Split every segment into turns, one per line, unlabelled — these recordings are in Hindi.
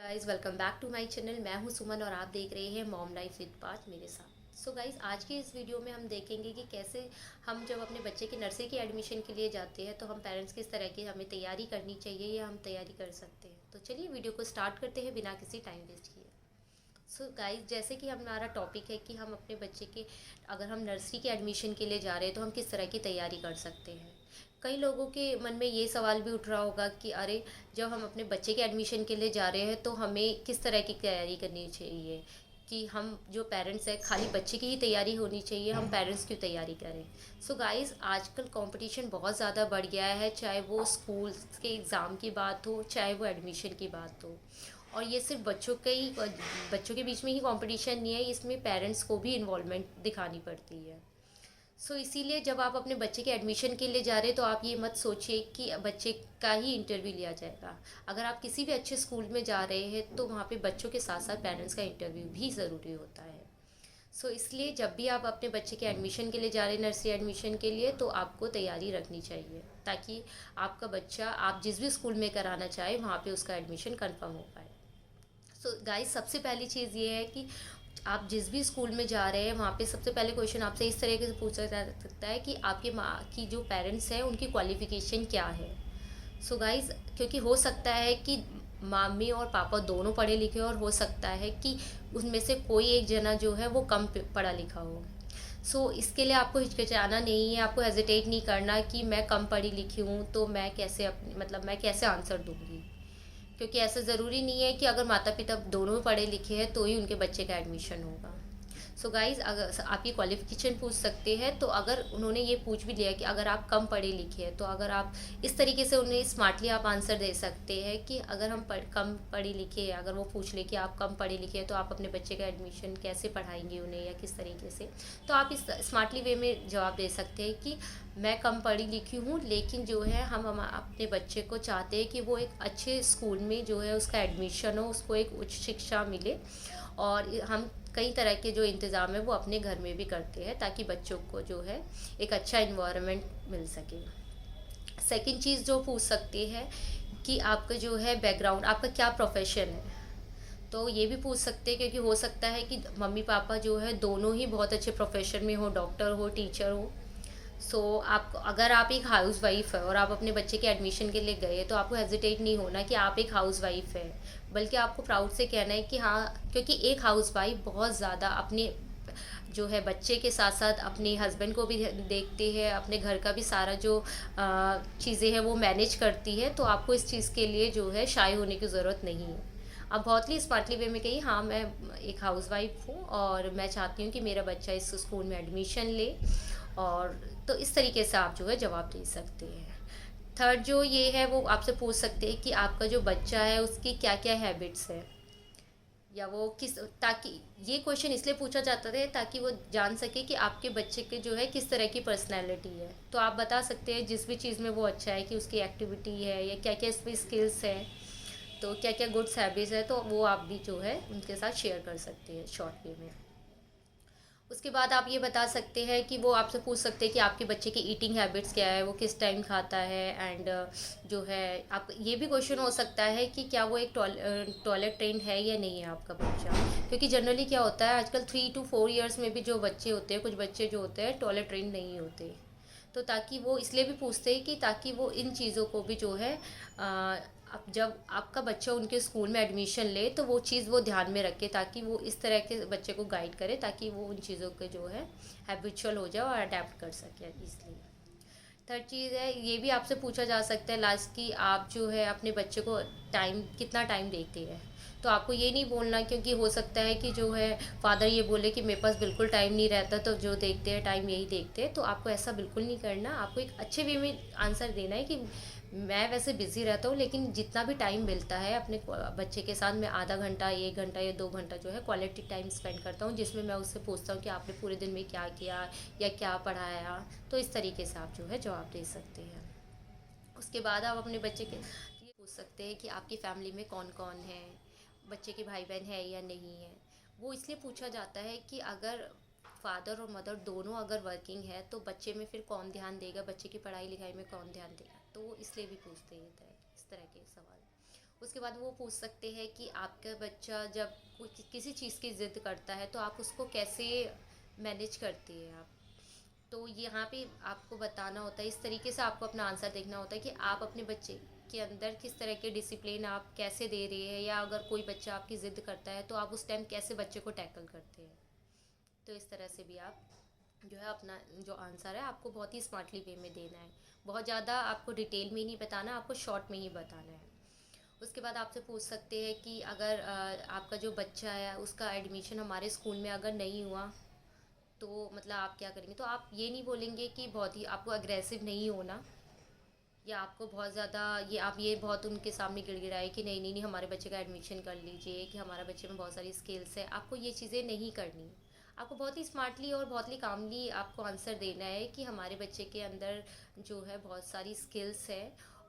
Guys welcome back to my channel. मैं हूं सुमन और आप देख रहे हैं मॉम लाइफ विद पार्थ मेरे साथ। सो गाइस आज की इस वीडियो में हम देखेंगे कि कैसे हम जब अपने बच्चे की नर्सरी की एडमिशन के लिए जाते हैं तो हम पेरेंट्स किस तरह की हमें तैयारी करनी चाहिए या हम तैयारी कर सकते हैं। तो चलिए वीडियो को स्टार्ट करते हैं बिना किसी टाइम वेस्ट किए। सो गाइस जैसे कि हमारा टॉपिक है कि हम अपने बच्चे के अगर हम नर्सरी के एडमिशन के लिए जा रहे हैं तो हम किस तरह की तैयारी कर सकते हैं। कई लोगों के मन में ये सवाल भी उठ रहा होगा कि अरे जब हम अपने बच्चे के एडमिशन के लिए जा रहे हैं तो हमें किस तरह की तैयारी करनी चाहिए, कि हम जो पेरेंट्स हैं खाली बच्चे की ही तैयारी होनी चाहिए, हम पेरेंट्स क्यों तैयारी करें। सो गाइस आजकल कंपटीशन बहुत ज़्यादा बढ़ गया है, चाहे वो स्कूल के एग्ज़ाम की बात हो चाहे वो एडमिशन की बात हो। और ये सिर्फ बच्चों के बीच में ही कंपटीशन नहीं है, इसमें पेरेंट्स को भी इन्वॉल्वमेंट दिखानी पड़ती है। इसीलिए जब आप अपने बच्चे के एडमिशन के लिए जा रहे हैं तो आप ये मत सोचिए कि बच्चे का ही इंटरव्यू लिया जाएगा। अगर आप किसी भी अच्छे स्कूल में जा रहे हैं तो वहाँ पे बच्चों के साथ साथ पेरेंट्स का इंटरव्यू भी ज़रूरी होता है। इसलिए जब भी आप अपने बच्चे के एडमिशन के लिए जा रहे हैं नर्सरी एडमिशन के लिए तो आपको तैयारी रखनी चाहिए, ताकि आपका बच्चा आप जिस भी स्कूल में कराना चाहे वहाँ पे उसका एडमिशन कंफर्म हो पाए। गाइस सबसे पहली चीज़ ये है कि आप जिस भी स्कूल में जा रहे हैं वहाँ पे सबसे पहले क्वेश्चन आपसे इस तरीके से पूछा जा सकता है कि आपके माँ की जो पेरेंट्स हैं उनकी क्वालिफ़िकेशन क्या है। गाइस क्योंकि हो सकता है कि मम्मी और पापा दोनों पढ़े लिखे और हो सकता है कि उनमें से कोई एक जना जो है वो कम पढ़ा लिखा हो। इसके लिए आपको हिचकिचाना नहीं है, आपको हेजिटेट नहीं करना कि मैं कम पढ़ी लिखी हूँ तो मैं कैसे अपनी मैं कैसे आंसर दूँगी। क्योंकि ऐसा ज़रूरी नहीं है कि अगर माता पिता दोनों पढ़े लिखे हैं तो ही उनके बच्चे का एडमिशन होगा। गाइज़ अगर आप ये क्वालिफिकेशन पूछ सकते हैं, तो अगर उन्होंने ये पूछ भी लिया कि अगर आप कम पढ़े लिखे हैं तो अगर आप इस तरीके से उन्हें स्मार्टली आप आंसर दे सकते हैं कि अगर हम कम पढ़े लिखे हैं, अगर वो पूछ ले कि आप कम पढ़े लिखे हैं तो आप अपने बच्चे का एडमिशन कैसे पढ़ाएंगे उन्हें या किस तरीके से। तो आप इस स्मार्टली वे में जवाब दे सकते हैं कि मैं कम पढ़ी लिखी हूँ लेकिन जो है हम अपने बच्चे को चाहते हैं कि वो एक अच्छे स्कूल में जो है उसका एडमिशन हो, उसको एक उच्च शिक्षा मिले। और हम कई तरह के जो इंतज़ाम है वो अपने घर में भी करते हैं ताकि बच्चों को जो है एक अच्छा इन्वायरमेंट मिल सके। सेकंड चीज़ जो पूछ सकते हैं कि आपका जो है बैकग्राउंड, आपका क्या प्रोफेशन है। तो ये भी पूछ सकते हैं क्योंकि हो सकता है कि मम्मी पापा जो है दोनों ही बहुत अच्छे प्रोफेशन में हो, डॉक्टर हो, टीचर हो। आप अगर आप एक हाउस वाइफ है और आप अपने बच्चे के एडमिशन के लिए गए तो आपको हेजिटेट नहीं होना कि आप एक हाउस वाइफ है, बल्कि आपको प्राउड से कहना है कि हाँ, क्योंकि एक हाउस वाइफ बहुत ज़्यादा अपने जो है बच्चे के साथ साथ अपने हस्बैंड को भी देखती है, अपने घर का भी सारा जो चीज़ें हैं वो मैनेज करती है। तो आपको इस चीज़ के लिए जो है शाय होने की ज़रूरत नहीं है। आप बहुत ही स्मार्टली वे में कहिए हाँ मैं एक हाउस वाइफ हूँ और मैं चाहती हूँ कि मेरा बच्चा इस स्कूल में एडमिशन ले। और तो इस तरीके से आप जो है जवाब दे सकते हैं। थर्ड जो ये है वो आपसे पूछ सकते हैं कि आपका जो बच्चा है उसकी क्या क्या हैबिट्स है, या वो किस, ताकि ये क्वेश्चन इसलिए पूछा जाता है ताकि वो जान सके कि आपके बच्चे के जो है किस तरह की पर्सनैलिटी है। तो आप बता सकते हैं जिस भी चीज़ में वो अच्छा है कि उसकी एक्टिविटी है या क्या क्या इसमें स्किल्स है, तो क्या क्या गुड्स हैबिट्स है, तो वो आप भी जो है उनके साथ शेयर कर सकते हैं शॉर्ट वे में। उसके बाद आप ये बता सकते हैं कि वो आपसे पूछ सकते हैं कि आपके बच्चे की ईटिंग हैबिट्स क्या है, वो किस टाइम खाता है। एंड जो है आप ये भी क्वेश्चन हो सकता है कि क्या वो एक टॉयलेट ट्रेंड है या नहीं है आपका बच्चा। क्योंकि जनरली क्या होता है आजकल 3 to 4 ईयर्स में भी जो बच्चे होते हैं, कुछ बच्चे जो होते हैं टॉयलेट ट्रेंड नहीं होते। तो ताकि वो इसलिए भी पूछते हैं कि ताकि वो इन चीज़ों को भी जो है अब जब आपका बच्चा उनके स्कूल में एडमिशन ले तो वो चीज़ वो ध्यान में रखे, ताकि वो इस तरह के बच्चे को गाइड करे ताकि वो उन चीज़ों के जो है हैबिचुअल हो जाए और अडेप्ट कर सके इसलिए। थर्ड चीज़ है ये भी आपसे पूछा जा सकता है लास्ट की आप जो है अपने बच्चे को कितना टाइम देते हैं। तो आपको ये नहीं बोलना, क्योंकि हो सकता है कि जो है फादर ये बोले कि मेरे पास बिल्कुल टाइम नहीं रहता, तो जो देखते हैं टाइम यही देखते हैं। तो आपको ऐसा बिल्कुल नहीं करना, आपको एक अच्छे वे में आंसर देना है कि मैं वैसे बिज़ी रहता हूँ लेकिन जितना भी टाइम मिलता है अपने बच्चे के साथ मैं आधा घंटा, 1 घंटा या 2 घंटा जो है क्वालिटी टाइम स्पेंड करता हूँ, जिसमें मैं उससे पूछता हूँ कि आपने पूरे दिन में क्या किया या क्या पढ़ाया। तो इस तरीके से आप जो है जवाब दे सकते हैं। उसके बाद आप अपने बच्चे के ये पूछ सकते हैं कि आपकी फैमिली में कौन कौन है, बच्चे के भाई बहन है या नहीं है। वो इसलिए पूछा जाता है कि अगर फादर और मदर दोनों अगर वर्किंग है तो बच्चे में फिर कौन ध्यान देगा, बच्चे की पढ़ाई लिखाई में कौन ध्यान देगा। तो वो इसलिए भी पूछते हैं इस तरह के सवाल। उसके बाद वो पूछ सकते हैं कि आपका बच्चा जब कुछ किसी चीज़ की ज़िद करता है तो आप उसको कैसे मैनेज करते हैं आप। तो यहाँ पे आपको बताना होता है, इस तरीके से आपको अपना आंसर देखना होता है कि आप अपने बच्चे के अंदर किस तरह के डिसिप्लिन आप कैसे दे रहे हैं, या अगर कोई बच्चा आपकी ज़िद करता है तो आप उस टाइम कैसे बच्चे को टैकल करते हैं। तो इस तरह से भी आप जो है अपना जो आंसर है आपको बहुत ही स्मार्टली वे में देना है। बहुत ज़्यादा आपको डिटेल में ही नहीं बताना, आपको शॉर्ट में ही बताना है। उसके बाद आपसे पूछ सकते हैं कि अगर आपका जो बच्चा है उसका एडमिशन हमारे स्कूल में अगर नहीं हुआ तो मतलब आप क्या करेंगे। तो आप ये नहीं बोलेंगे कि बहुत ही आपको अग्रेसिव नहीं होना, या आपको बहुत ज़्यादा ये आप ये बहुत उनके सामने गिड़गिड़ाए कि नहीं नहीं नहीं हमारे बच्चे का एडमिशन कर लीजिए, कि हमारा बच्चे में बहुत सारी स्किल्स है। आपको ये चीज़ें नहीं करनी। आपको बहुत ही स्मार्टली और बहुत ही कामली आपको आंसर देना है कि हमारे बच्चे के अंदर जो है बहुत सारी स्किल्स है,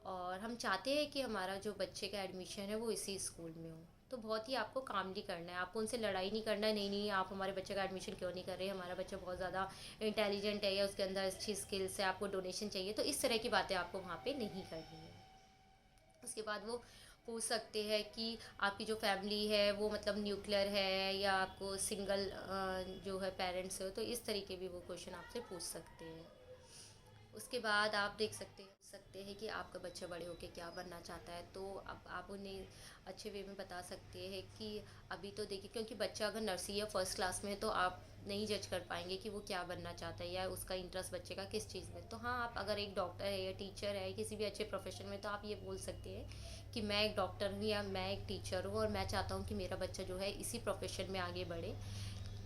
और हम चाहते हैं कि हमारा जो बच्चे का एडमिशन है वो इसी स्कूल में हो। तो बहुत ही आपको कामली करना है, आपको उनसे लड़ाई नहीं करना है, नहीं नहीं आप हमारे बच्चे का एडमिशन क्यों नहीं कर रहे, हमारा बच्चा बहुत ज़्यादा इंटेलिजेंट है या उसके अंदर अच्छी स्किल्स है, आपको डोनेशन चाहिए। तो इस तरह की बातें आपको वहाँ पे नहीं करनी है। उसके बाद वो पूछ सकते हैं कि आपकी जो फैमिली है वो मतलब न्यूक्लियर है या आपको सिंगल जो है पेरेंट्स हो, तो इस तरीके भी वो क्वेश्चन आपसे पूछ सकते हैं। उसके बाद आप देख सकते हैं कि आपका बच्चा बड़े होकर क्या बनना चाहता है। तो अब आप उन्हें अच्छे वे में बता सकते हैं कि अभी तो देखिए, क्योंकि बच्चा अगर नर्सरी या फर्स्ट क्लास में है तो आप नहीं जज कर पाएंगे कि वो क्या बनना चाहता है या उसका इंटरेस्ट बच्चे का किस चीज़ में। तो हाँ, आप अगर एक डॉक्टर है या टीचर है किसी भी अच्छे प्रोफेशन में, तो आप ये बोल सकते हैं कि मैं एक डॉक्टर हूँ या मैं एक टीचर हूँ और मैं चाहता हूँ कि मेरा बच्चा जो है इसी प्रोफेशन में आगे बढ़े।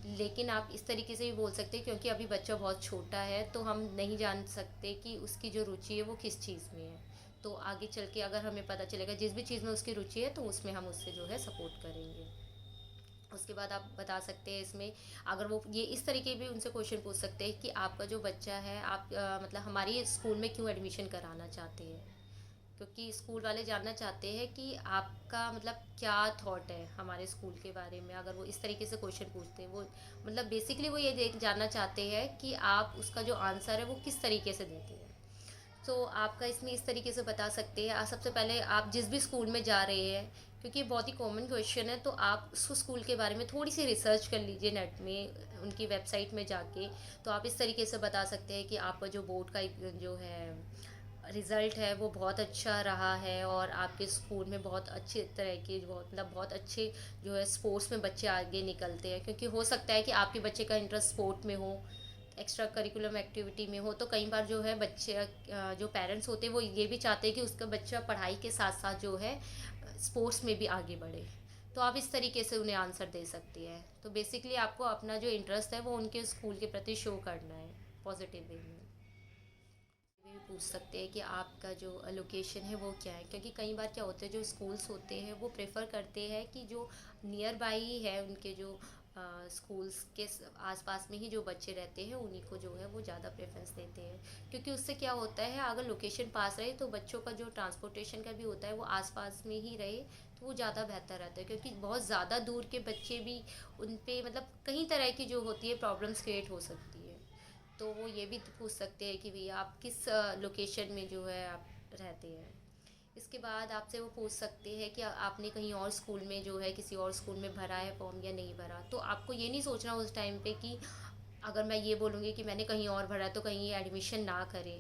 लेकिन आप इस तरीके से भी बोल सकते हैं क्योंकि अभी बच्चा बहुत छोटा है, तो हम नहीं जान सकते कि उसकी जो रुचि है वो किस चीज़ में है। तो आगे चल के अगर हमें पता चलेगा जिस भी चीज़ में उसकी रुचि है तो उसमें हम उससे जो है सपोर्ट करेंगे। उसके बाद आप बता सकते हैं इसमें, अगर वो ये इस तरीके भी उनसे क्वेश्चन पूछ सकते हैं कि आपका जो बच्चा है आप मतलब हमारी स्कूल में क्यों एडमिशन कराना चाहते हैं। क्योंकि स्कूल वाले जानना चाहते हैं कि आपका मतलब क्या थॉट है हमारे स्कूल के बारे में। अगर वो इस तरीके से क्वेश्चन पूछते हैं, वो मतलब बेसिकली वो ये देख जानना चाहते हैं कि आप उसका जो आंसर है वो किस तरीके से देते हैं। तो आपका इसमें इस तरीके से बता सकते हैं, सबसे पहले आप जिस भी स्कूल में जा रहे हैं, क्योंकि ये बहुत ही कॉमन क्वेश्चन है, तो आप उस स्कूल के बारे में थोड़ी सी रिसर्च कर लीजिए नेट में, उनकी वेबसाइट में जाके। तो आप इस तरीके से बता सकते हैं कि आपका जो बोर्ड का जो है रिज़ल्ट है वो बहुत अच्छा रहा है और आपके स्कूल में बहुत अच्छे तरह के बहुत मतलब बहुत अच्छे जो है स्पोर्ट्स में बच्चे आगे निकलते हैं। क्योंकि हो सकता है कि आपके बच्चे का इंटरेस्ट स्पोर्ट में हो, एक्स्ट्रा करिकुलम एक्टिविटी में हो। तो कई बार जो है बच्चे जो पेरेंट्स होते हैं वो ये भी चाहते हैं कि उसका बच्चा पढ़ाई के साथ साथ जो है स्पोर्ट्स में भी आगे बढ़े। तो आप इस तरीके से उन्हें आंसर दे सकती है। तो बेसिकली आपको अपना जो इंटरेस्ट है वो उनके स्कूल के प्रति शो करना है पॉजिटिव वे में। भी पूछ सकते हैं कि आपका जो लोकेशन है वो क्या है, क्योंकि कई बार क्या होता है जो स्कूल्स होते हैं वो प्रेफर करते हैं कि जो नियर बाई ही है उनके जो स्कूल्स के आसपास में ही जो बच्चे रहते हैं उन्हीं को जो है वो ज़्यादा प्रेफरेंस देते हैं। क्योंकि उससे क्या होता है, अगर लोकेशन पास रहे तो बच्चों का जो ट्रांसपोर्टेशन का भी होता है वो आसपास में ही रहे, तो वो ज़्यादा बेहतर रहता है। क्योंकि बहुत ज़्यादा दूर के बच्चे भी उन पे मतलब कई तरह की जो होती है प्रॉब्लम्स क्रिएट हो सकती है। तो वो ये भी पूछ सकते हैं कि भैया आप किस लोकेशन में जो है आप रहते हैं। इसके बाद आपसे वो पूछ सकते हैं कि आपने कहीं और स्कूल में जो है किसी और स्कूल में भरा है फॉर्म या नहीं भरा। तो आपको ये नहीं सोचना उस टाइम पे कि अगर मैं ये बोलूँगी कि मैंने कहीं और भरा तो कहीं ये एडमिशन ना करे।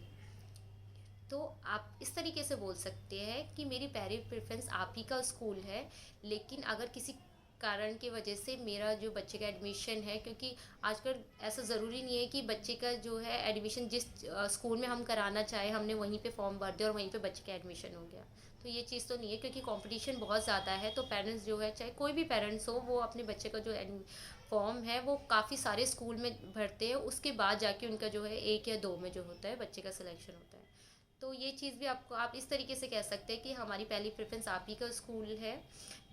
तो आप इस तरीके से बोल सकते हैं कि मेरी पहली प्रेफरेंस आप ही का स्कूल है, लेकिन अगर किसी कारण की वजह से मेरा जो बच्चे का एडमिशन है, क्योंकि आजकल ऐसा ज़रूरी नहीं है कि बच्चे का जो है एडमिशन जिस स्कूल में हम कराना चाहे हमने वहीं पे फॉर्म भर दिया और वहीं पे बच्चे का एडमिशन हो गया। तो ये चीज़ तो नहीं है, क्योंकि कंपटीशन बहुत ज़्यादा है। तो पेरेंट्स जो है चाहे कोई भी पेरेंट्स हो वो अपने बच्चे का जो फॉर्म है वो काफ़ी सारे स्कूल में भरते हैं, उसके बाद जाके उनका जो है एक या दो में जो होता है बच्चे का सिलेक्शन होता है। तो ये चीज़ भी आपको आप इस तरीके से कह सकते हैं कि हमारी पहली प्रेफरेंस आप ही का स्कूल है,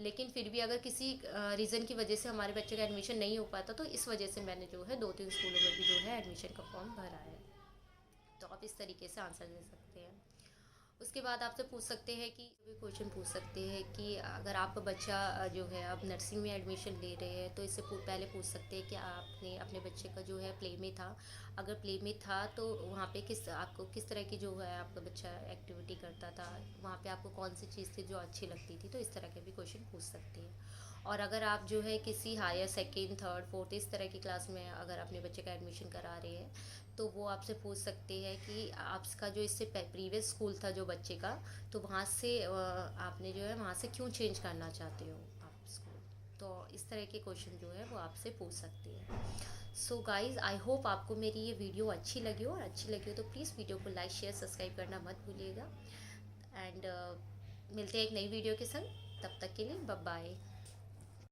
लेकिन फिर भी अगर किसी रीज़न की वजह से हमारे बच्चे का एडमिशन नहीं हो पाता तो इस वजह से मैंने जो है दो तीन स्कूलों में भी जो है एडमिशन का फॉर्म भरा है। तो आप इस तरीके से आंसर दे सकते हैं। उसके बाद आपसे पूछ सकते हैं कि भी क्वेश्चन पूछ सकते हैं कि अगर आपका बच्चा जो है अब नर्सिंग में एडमिशन ले रहे हैं तो इससे पहले पूछ सकते हैं कि आपने अपने बच्चे का जो है प्ले में था, अगर प्ले में था तो वहाँ पे आपको किस तरह की जो है आपका बच्चा एक्टिविटी करता था, वहाँ पे आपको कौन सी चीज़ थी जो अच्छी लगती थी, तो इस तरह के भी क्वेश्चन पूछ सकते हैं। और अगर आप जो है किसी हायर सेकेंड थर्ड फोर्थ इस तरह की क्लास में अगर अपने बच्चे का एडमिशन करा रहे हैं तो वो आपसे पूछ सकते हैं कि आपका जो इससे प्रीवियस स्कूल था जो बच्चे का, तो वहाँ से आपने जो है वहाँ से क्यों चेंज करना चाहते हो आप स्कूल। तो इस तरह के क्वेश्चन जो है वो आपसे पूछ सकते हैं। सो गाइज़, आई होप आपको मेरी ये वीडियो अच्छी लगी हो, और अच्छी लगी हो तो प्लीज़ वीडियो को लाइक शेयर सब्सक्राइब करना मत भूलिएगा। एंड मिलते हैं एक नई वीडियो के संग, तब तक के लिए बाय बाय।